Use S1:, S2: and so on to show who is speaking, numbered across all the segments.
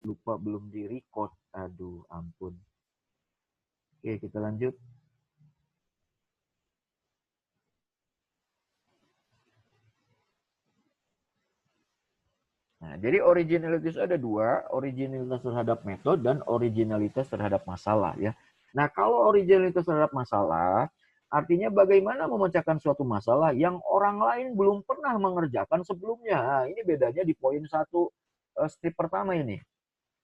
S1: Lupa belum di-record. Aduh, ampun. Oke, kita lanjut. Nah, jadi originalitas ada dua, originalitas terhadap metode dan originalitas terhadap masalah ya. Nah, kalau originalitas terhadap masalah, artinya bagaimana memecahkan suatu masalah yang orang lain belum pernah mengerjakan sebelumnya. Nah, ini bedanya di poin satu strip pertama ini.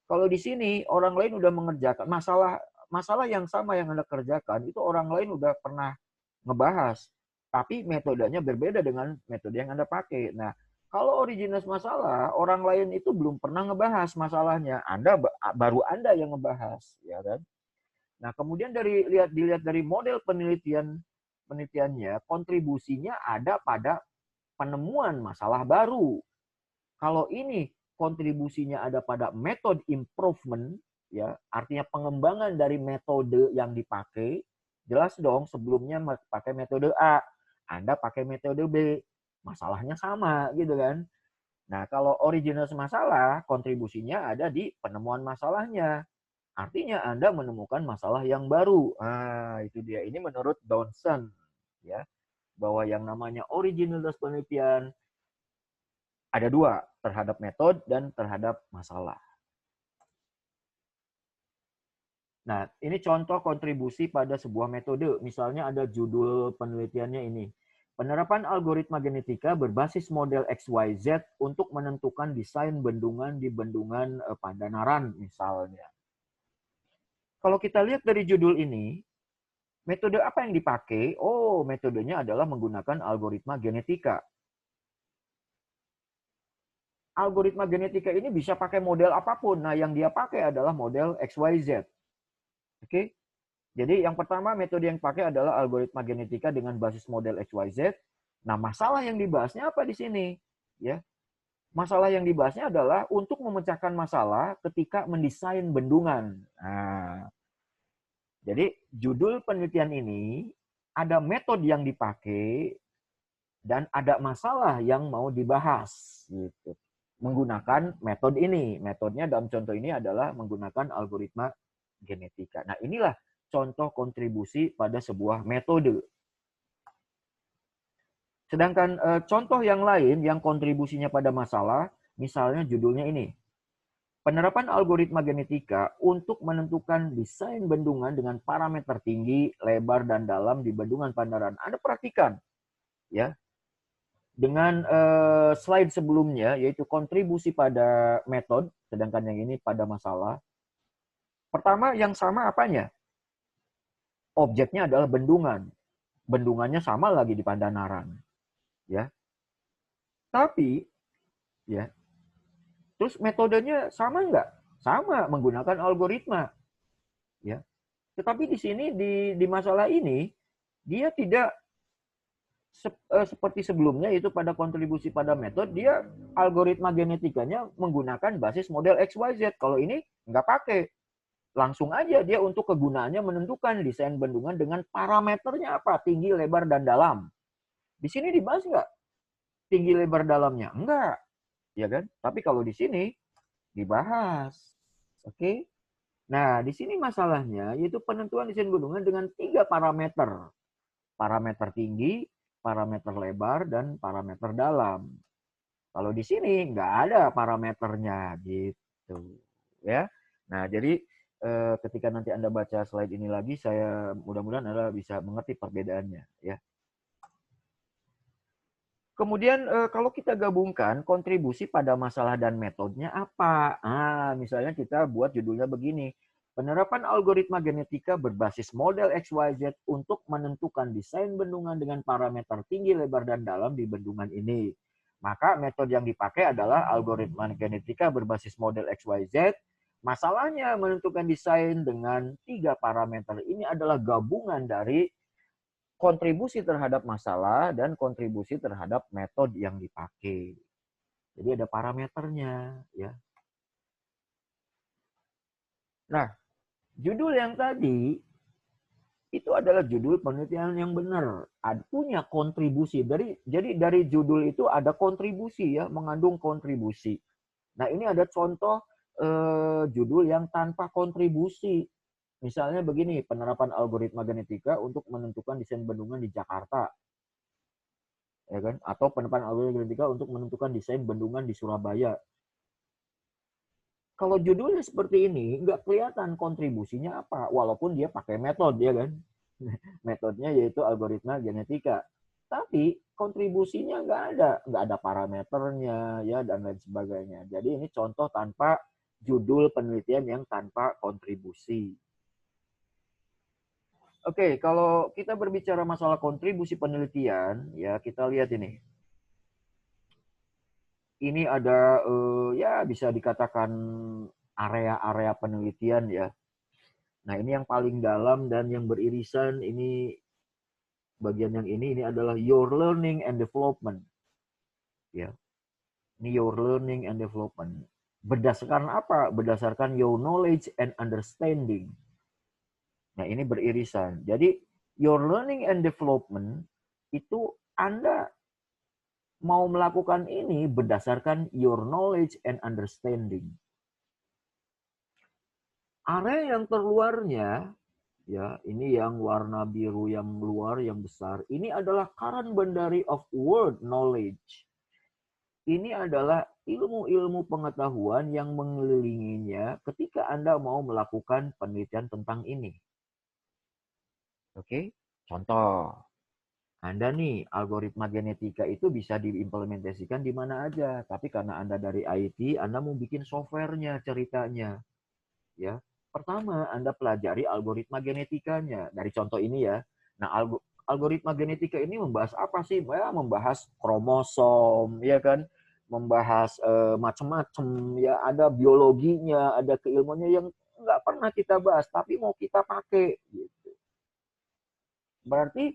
S1: Kalau di sini orang lain udah mengerjakan masalah masalah yang sama yang Anda kerjakan itu orang lain udah pernah ngebahas, tapi metodenya berbeda dengan metode yang Anda pakai. Nah, kalau original masalah, orang lain itu belum pernah ngebahas masalahnya. Baru Anda yang ngebahas, ya kan? Nah, kemudian dilihat dari model penelitiannya, kontribusinya ada pada penemuan masalah baru. Kalau ini kontribusinya ada pada method improvement, ya, artinya pengembangan dari metode yang dipakai, jelas dong sebelumnya pakai metode A, Anda pakai metode B, masalahnya sama gitu kan. Nah, kalau original masalah, kontribusinya ada di penemuan masalahnya. Artinya Anda menemukan masalah yang baru. Ah, itu dia. Ini menurut Dawson, ya, bahwa yang namanya originalitas penelitian ada dua, terhadap metode dan terhadap masalah. Nah, ini contoh kontribusi pada sebuah metode. Misalnya ada judul penelitiannya ini. Penerapan algoritma genetika berbasis model XYZ untuk menentukan desain bendungan di bendungan Pandanaran misalnya. Kalau kita lihat dari judul ini, metode apa yang dipakai? Oh, metodenya adalah menggunakan algoritma genetika. Algoritma genetika ini bisa pakai model apapun. Nah, yang dia pakai adalah model XYZ. Oke. Jadi yang pertama metode yang pakai adalah algoritma genetika dengan basis model XYZ. Nah, masalah yang dibahasnya apa di sini? Ya. Masalah yang dibahasnya adalah untuk memecahkan masalah ketika mendesain bendungan. Nah, jadi judul penelitian ini ada metode yang dipakai dan ada masalah yang mau dibahas gitu. Menggunakan metode ini. Metodenya dalam contoh ini adalah menggunakan algoritma genetika. Nah, inilah contoh kontribusi pada sebuah metode. Sedangkan contoh yang lain yang kontribusinya pada masalah, misalnya judulnya ini. Penerapan algoritma genetika untuk menentukan desain bendungan dengan parameter tinggi, lebar, dan dalam di bendungan Pandanaran. Anda perhatikan, ya, dengan slide sebelumnya, yaitu kontribusi pada metode, sedangkan yang ini pada masalah. Pertama, yang sama apanya? Objeknya adalah bendungan. Bendungannya sama lagi di Pandanaran. Ya. Tapi, ya, terus metodenya sama nggak? Sama, menggunakan algoritma. Ya. Tetapi di sini di masalah ini dia tidak seperti sebelumnya itu pada kontribusi pada metode dia algoritma genetikanya menggunakan basis model XYZ. Kalau ini nggak pakai. Langsung aja dia untuk kegunaannya menentukan desain bendungan dengan parameternya apa, tinggi, lebar, dan dalam. Di sini dibahas nggak tinggi, lebar, dalamnya? Enggak, ya kan? Tapi kalau di sini dibahas. Oke. Nah, di sini masalahnya yaitu penentuan desain gunungan dengan 3 parameter. Parameter tinggi, parameter lebar, dan parameter dalam. Kalau di sini nggak ada parameternya gitu. Ya. Nah, jadi ketika nanti Anda baca slide ini lagi, saya mudah-mudahan Anda bisa mengerti perbedaannya. Ya. Kemudian kalau kita gabungkan kontribusi pada masalah dan metodenya apa? Ah, misalnya kita buat judulnya begini. Penerapan algoritma genetika berbasis model XYZ untuk menentukan desain bendungan dengan parameter tinggi, lebar, dan dalam di bendungan ini. Maka metode yang dipakai adalah algoritma genetika berbasis model XYZ. Masalahnya menentukan desain dengan 3 parameter ini adalah gabungan dari kontribusi terhadap masalah dan kontribusi terhadap metode yang dipakai. Jadi ada parameternya, ya. Nah, judul yang tadi itu adalah judul penelitian yang benar. Punya kontribusi. Jadi dari judul itu ada kontribusi ya, mengandung kontribusi. Nah, ini ada contoh judul yang tanpa kontribusi. Misalnya begini, penerapan algoritma genetika untuk menentukan desain bendungan di Jakarta, ya kan? Atau penerapan algoritma genetika untuk menentukan desain bendungan di Surabaya. Kalau judulnya seperti ini, nggak kelihatan kontribusinya apa, walaupun dia pakai metode, ya kan? Metodenya yaitu algoritma genetika. Tapi kontribusinya nggak ada parameternya, ya, dan lain sebagainya. Jadi ini contoh tanpa judul penelitian yang tanpa kontribusi. Oke, kalau kita berbicara masalah kontribusi penelitian, ya kita lihat ini. Ini ada ya bisa dikatakan area-area penelitian, ya. Nah, ini yang paling dalam dan yang beririsan, ini bagian yang ini adalah your learning and development. Ya. Ini your learning and development. Berdasarkan apa? Berdasarkan your knowledge and understanding. Nah, ini beririsan. Jadi, your learning and development itu Anda mau melakukan ini berdasarkan your knowledge and understanding. Area yang terluarnya, ya, ini yang warna biru yang luar, yang besar, ini adalah current boundary of world knowledge. Ini adalah ilmu-ilmu pengetahuan yang mengelilinginya ketika Anda mau melakukan penelitian tentang ini. Oke, contoh. Anda nih, algoritma genetika itu bisa diimplementasikan di mana aja. Tapi karena Anda dari IT, Anda mau bikin softwarenya, ceritanya. Ya, pertama Anda pelajari algoritma genetikanya. Dari contoh ini, ya. Nah, algoritma genetika ini membahas apa sih? Ya, membahas kromosom, ya kan? Membahas macam-macam, ya. Ada biologinya, ada keilmuannya yang nggak pernah kita bahas, tapi mau kita pakai. Gitu. Berarti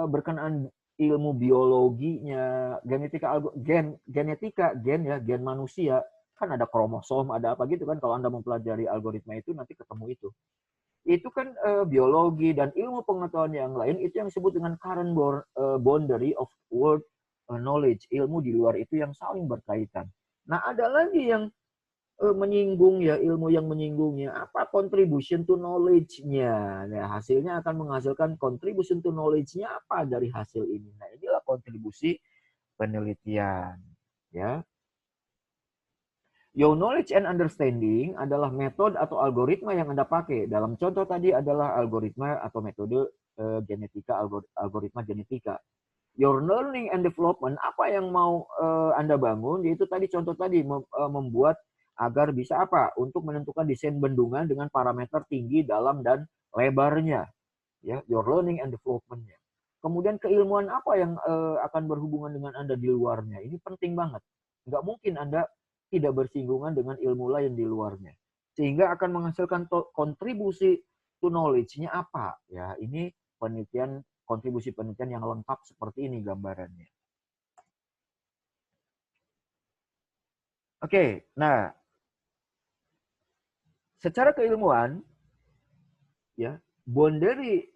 S1: berkenaan ilmu biologinya, genetika, gen manusia, kan ada kromosom, ada apa gitu kan. Kalau Anda mempelajari algoritma itu, nanti ketemu itu. Itu kan biologi dan ilmu pengetahuan yang lain, itu yang disebut dengan current boundary of world knowledge. Ilmu di luar itu yang saling berkaitan. Nah, ada lagi yang menyinggung, ya, ilmu yang menyinggungnya apa, contribution to knowledge-nya. Nah, hasilnya akan menghasilkan contribution to knowledge-nya apa dari hasil ini. Nah, inilah kontribusi penelitian, ya. Your knowledge and understanding adalah metode atau algoritma yang Anda pakai. Dalam contoh tadi adalah algoritma atau metode genetika, algoritma genetika. Your learning and development, apa yang mau Anda bangun, yaitu tadi contoh tadi, membuat agar bisa apa? Untuk menentukan desain bendungan dengan parameter tinggi, dalam, dan lebarnya. Ya, your learning and development-nya. Kemudian keilmuan apa yang akan berhubungan dengan Anda di luarnya. Ini penting banget. Nggak mungkin Anda tidak bersinggungan dengan ilmu lain di luarnya. Sehingga akan menghasilkan kontribusi to knowledge-nya apa. Ya, ini penelitian, kontribusi penelitian yang lengkap seperti ini gambarannya. Oke, nah, secara keilmuan, ya, boundary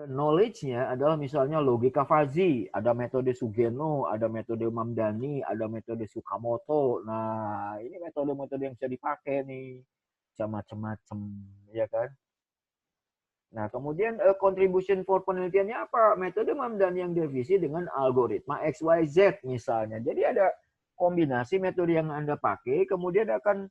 S1: knowledge-nya adalah misalnya logika fuzzy, ada metode Sugeno, ada metode Mamdani, ada metode Sukamoto. Nah, ini metode-metode yang bisa dipakai nih, macam-macam, ya kan? Nah, kemudian contribution for penelitiannya apa? Metode Mamdani yang direvisi dengan algoritma XYZ misalnya. Jadi ada kombinasi metode yang Anda pakai, kemudian akan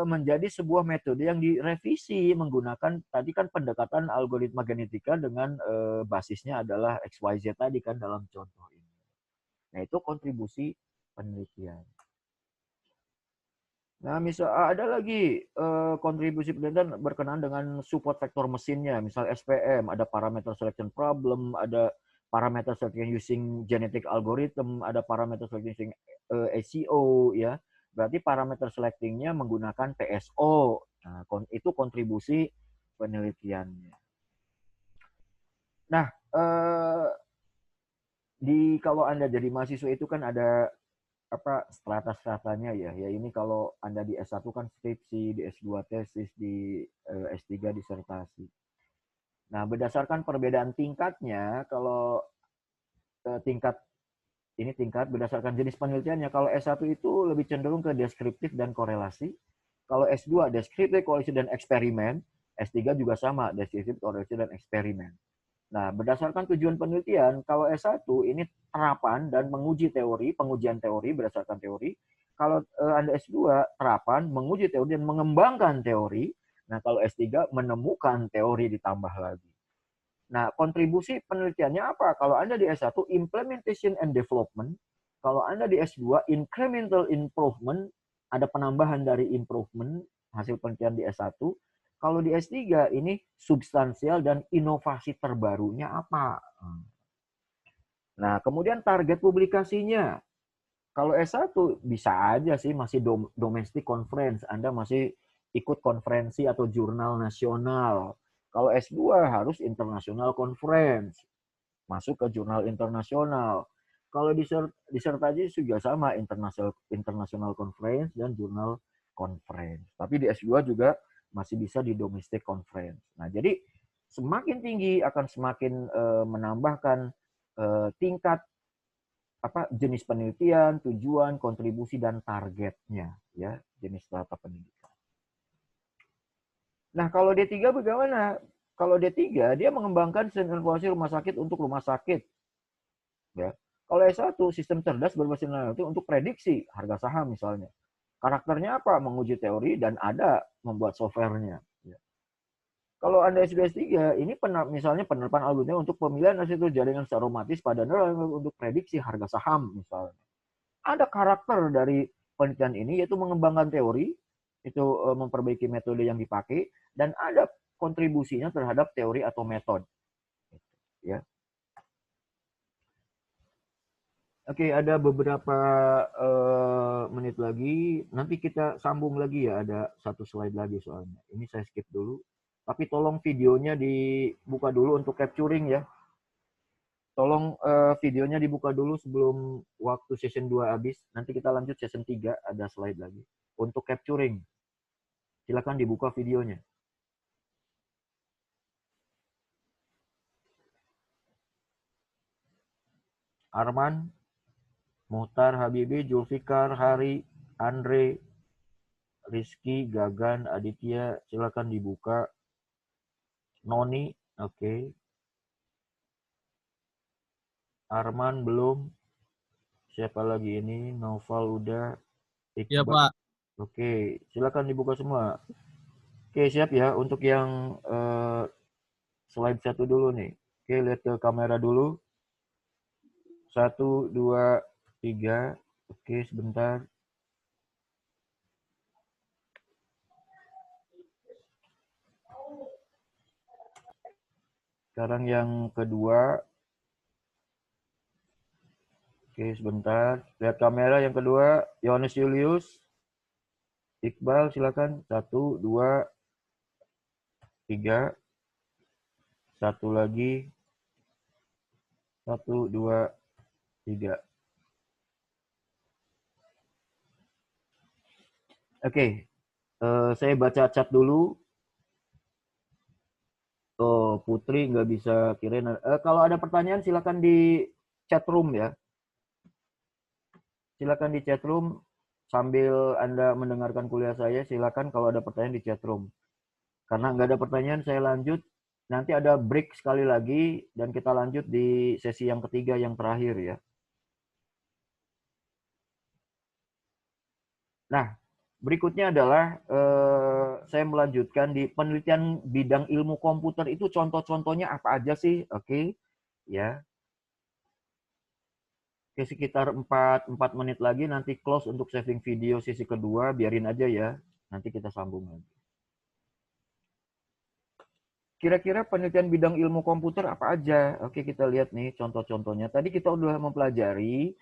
S1: menjadi sebuah metode yang direvisi menggunakan tadi kan pendekatan algoritma genetika dengan basisnya adalah XYZ tadi kan dalam contoh ini. Nah, itu kontribusi penelitian. Nah, misal ada lagi kontribusi penelitian berkenaan dengan support vektor mesinnya, misal SPM, ada parameter selection problem, ada parameter selection using genetic algorithm, ada parameter selection using ACO, ya. Berarti parameter selectingnya menggunakan PSO. Nah, itu kontribusi penelitiannya. Nah, kalau Anda jadi mahasiswa itu kan ada apa strata-stratanya, ya. Ya, ini kalau Anda di S1 kan skripsi, di S2 tesis, di S3 disertasi. Nah, berdasarkan perbedaan tingkatnya, kalau tingkat Ini tingkat berdasarkan jenis penelitiannya. Kalau S1 itu lebih cenderung ke deskriptif dan korelasi. Kalau S2 deskriptif, korelasi, dan eksperimen. S3 juga sama, deskriptif, korelasi, dan eksperimen. Nah, berdasarkan tujuan penelitian, kalau S1 ini terapan dan menguji teori, pengujian teori berdasarkan teori. Kalau Anda S2, terapan, menguji teori, dan mengembangkan teori. Nah, kalau S3, menemukan teori ditambah lagi. Nah, kontribusi penelitiannya apa? Kalau Anda di S1, implementation and development. Kalau Anda di S2, incremental improvement, ada penambahan dari improvement, hasil penelitian di S1. Kalau di S3, ini substansial dan inovasi terbarunya apa? Nah, kemudian target publikasinya. Kalau S1 bisa aja sih masih domestic conference, Anda masih ikut konferensi atau jurnal nasional. Kalau S2 harus international conference, masuk ke jurnal internasional. Kalau disertasi juga sama, international conference dan jurnal conference. Tapi di S2 juga masih bisa di domestic conference. Nah, jadi semakin tinggi akan semakin menambahkan tingkat jenis penelitian, tujuan, kontribusi, dan targetnya, ya, jenis data pendidikan. Nah, kalau D3 bagaimana? Kalau D3 dia mengembangkan sistem informasi rumah sakit untuk rumah sakit. Ya. Kalau S1 sistem cerdas berbasis analitik untuk prediksi harga saham misalnya. Karakternya apa? Menguji teori dan ada membuat softwarenya. Ya. Kalau Anda S3, ini misalnya penerapan algoritma untuk pemilihan arsitektur jaringan secara otomatis pada untuk prediksi harga saham misalnya. Ada karakter dari penelitian ini yaitu mengembangkan teori, itu memperbaiki metode yang dipakai, dan ada kontribusinya terhadap teori atau metode. Ya. Oke, ada beberapa menit lagi. Nanti kita sambung lagi ya, ada satu slide lagi soalnya. Ini saya skip dulu. Tapi tolong videonya dibuka dulu untuk capturing ya. Tolong videonya dibuka dulu sebelum waktu session 2 habis. Nanti kita lanjut session 3, ada slide lagi. Untuk capturing, silakan dibuka videonya. Arman, Muhtar, Habibi, Julfikar, Hari, Andre, Rizky, Gagan, Aditya, silakan dibuka. Noni, oke. Arman belum. Siapa lagi ini? Noval udah. Iqbal.
S2: Ya, Pak.
S1: Oke, silakan dibuka semua. Oke, siap ya. Untuk yang slide 1 dulu nih. Oke, lihat ke kamera dulu. 1, 2, 3. Oke, sebentar. Sekarang yang kedua. Oke, sebentar. Lihat kamera yang kedua. Yohanes Julius. Iqbal, silakan. 1, 2, 3. Satu lagi. 1, 2, 3. Oke, saya baca chat dulu. Oh, Putri nggak bisa kirain. Kalau ada pertanyaan silakan di chat room ya. Silakan di chat room sambil Anda mendengarkan kuliah saya. Silakan kalau ada pertanyaan di chat room. Karena nggak ada pertanyaan, saya lanjut. Nanti ada break sekali lagi dan kita lanjut di sesi yang ketiga yang terakhir ya. Nah, berikutnya adalah saya melanjutkan di penelitian bidang ilmu komputer itu contoh-contohnya apa aja sih? Oke, ya. Oke, sekitar 4 menit lagi nanti close untuk saving video sesi kedua, biarin aja ya. Nanti kita sambung lagi. Kira-kira penelitian bidang ilmu komputer apa aja? Oke, kita lihat nih contoh-contohnya. Tadi kita udah mempelajari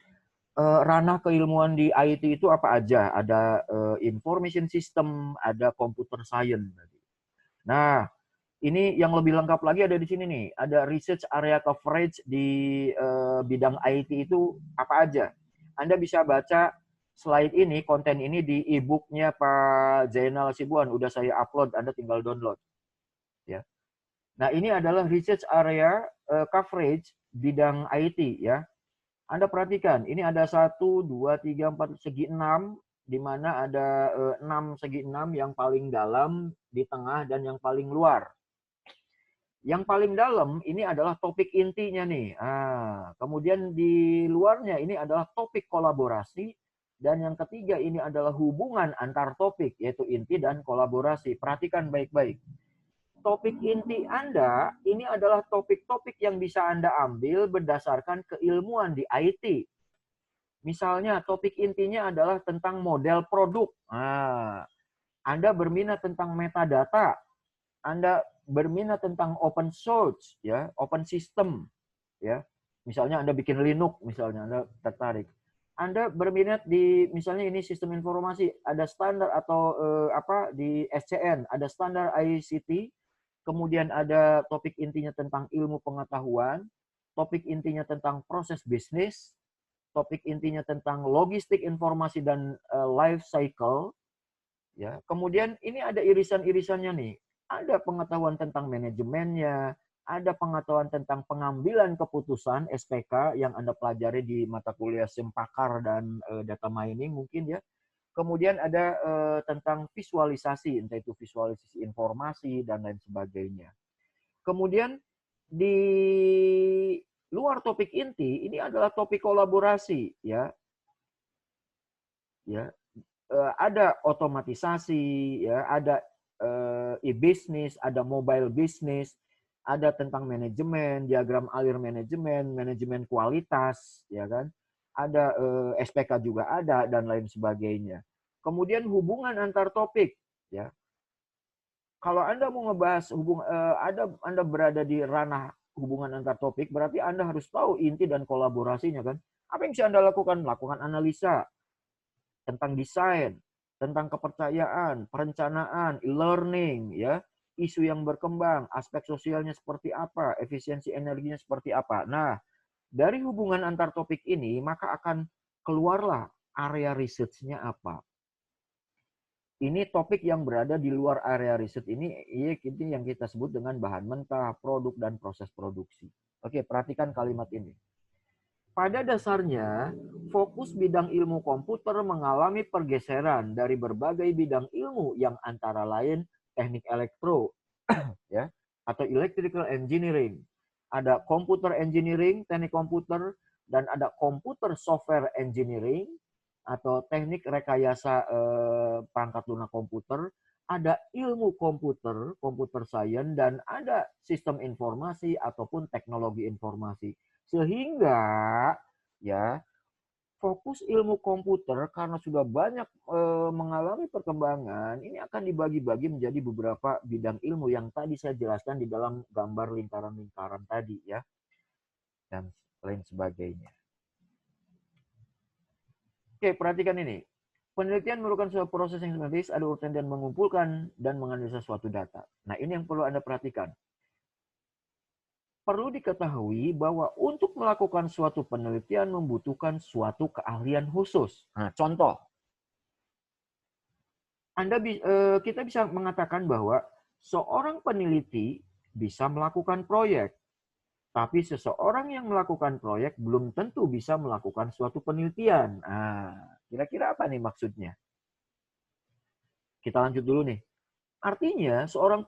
S1: ranah keilmuan di IT itu apa aja? Ada information system, ada computer science. Nah, ini yang lebih lengkap lagi ada di sini nih. Ada research area coverage di bidang IT itu apa aja? Anda bisa baca slide ini, konten ini di e-booknya Pak Zainal Sibuan. Udah saya upload, Anda tinggal download. Ya. Nah, ini adalah research area coverage bidang IT ya. Anda perhatikan, ini ada 1, 2, 3, 4, segi 6, di mana ada 6 segi 6 yang paling dalam, di tengah, dan yang paling luar. Yang paling dalam ini adalah topik intinya nih. Kemudian di luarnya ini adalah topik kolaborasi. Dan yang ketiga ini adalah hubungan antar topik, yaitu inti dan kolaborasi. Perhatikan baik-baik. Topik inti Anda ini adalah topik-topik yang bisa Anda ambil berdasarkan keilmuan di IT. Misalnya topik intinya adalah tentang model produk. Anda berminat tentang metadata, Anda berminat tentang open source, ya, open system, ya. Misalnya Anda bikin Linux, misalnya Anda tertarik. Anda berminat di misalnya ini sistem informasi, ada standar atau di SCN, ada standar ICT, kemudian ada topik intinya tentang ilmu pengetahuan, topik intinya tentang proses bisnis, topik intinya tentang logistik informasi dan life cycle, ya. Kemudian ini ada irisan-irisannya nih. Ada pengetahuan tentang manajemennya, ada pengetahuan tentang pengambilan keputusan SPK yang Anda pelajari di mata kuliah SIM Pakar dan data mining mungkin ya. Kemudian ada tentang visualisasi, entah itu visualisasi informasi dan lain sebagainya. Kemudian di luar topik inti ini adalah topik kolaborasi, ya. Ya, ada otomatisasi, ya, ada e-bisnis, ada mobile business, ada tentang manajemen, diagram alir manajemen, manajemen kualitas, ya kan? Ada SPK juga ada dan lain sebagainya. Kemudian hubungan antar topik, ya. Kalau Anda mau ngebahas Anda berada di ranah hubungan antar topik, berarti Anda harus tahu inti dan kolaborasinya kan. Apa yang bisa Anda lakukan? Lakukan analisa tentang desain, tentang kepercayaan, perencanaan, e-learning, ya, isu yang berkembang, aspek sosialnya seperti apa, efisiensi energinya seperti apa. Nah, dari hubungan antar topik ini, maka akan keluarlah area research-nya apa. Ini topik yang berada di luar area riset ini yang kita sebut dengan bahan mentah, produk, dan proses produksi. Oke, perhatikan kalimat ini. Pada dasarnya, fokus bidang ilmu komputer mengalami pergeseran dari berbagai bidang ilmu yang antara lain teknik elektro, ya, atau electrical engineering. Ada computer engineering, teknik komputer, dan ada computer software engineering atau teknik rekayasa perangkat lunak komputer. Ada ilmu komputer, computer science, dan ada sistem informasi ataupun teknologi informasi. Sehingga ya fokus ilmu komputer karena sudah banyak mengalami perkembangan, ini akan dibagi-bagi menjadi beberapa bidang ilmu yang tadi saya jelaskan di dalam gambar lingkaran-lingkaran tadi ya, dan lain sebagainya. Oke, perhatikan ini. Penelitian merupakan suatu proses yang sistematis, ada urutan dan mengumpulkan dan menganalisa suatu data. Nah, ini yang perlu Anda perhatikan. Perlu diketahui bahwa untuk melakukan suatu penelitian membutuhkan suatu keahlian khusus. Nah, contoh, kita bisa mengatakan bahwa seorang peneliti bisa melakukan proyek, tapi seseorang yang melakukan proyek belum tentu bisa melakukan suatu penelitian. Nah, kira-kira apa nih maksudnya? Kita lanjut dulu nih. Artinya, seorang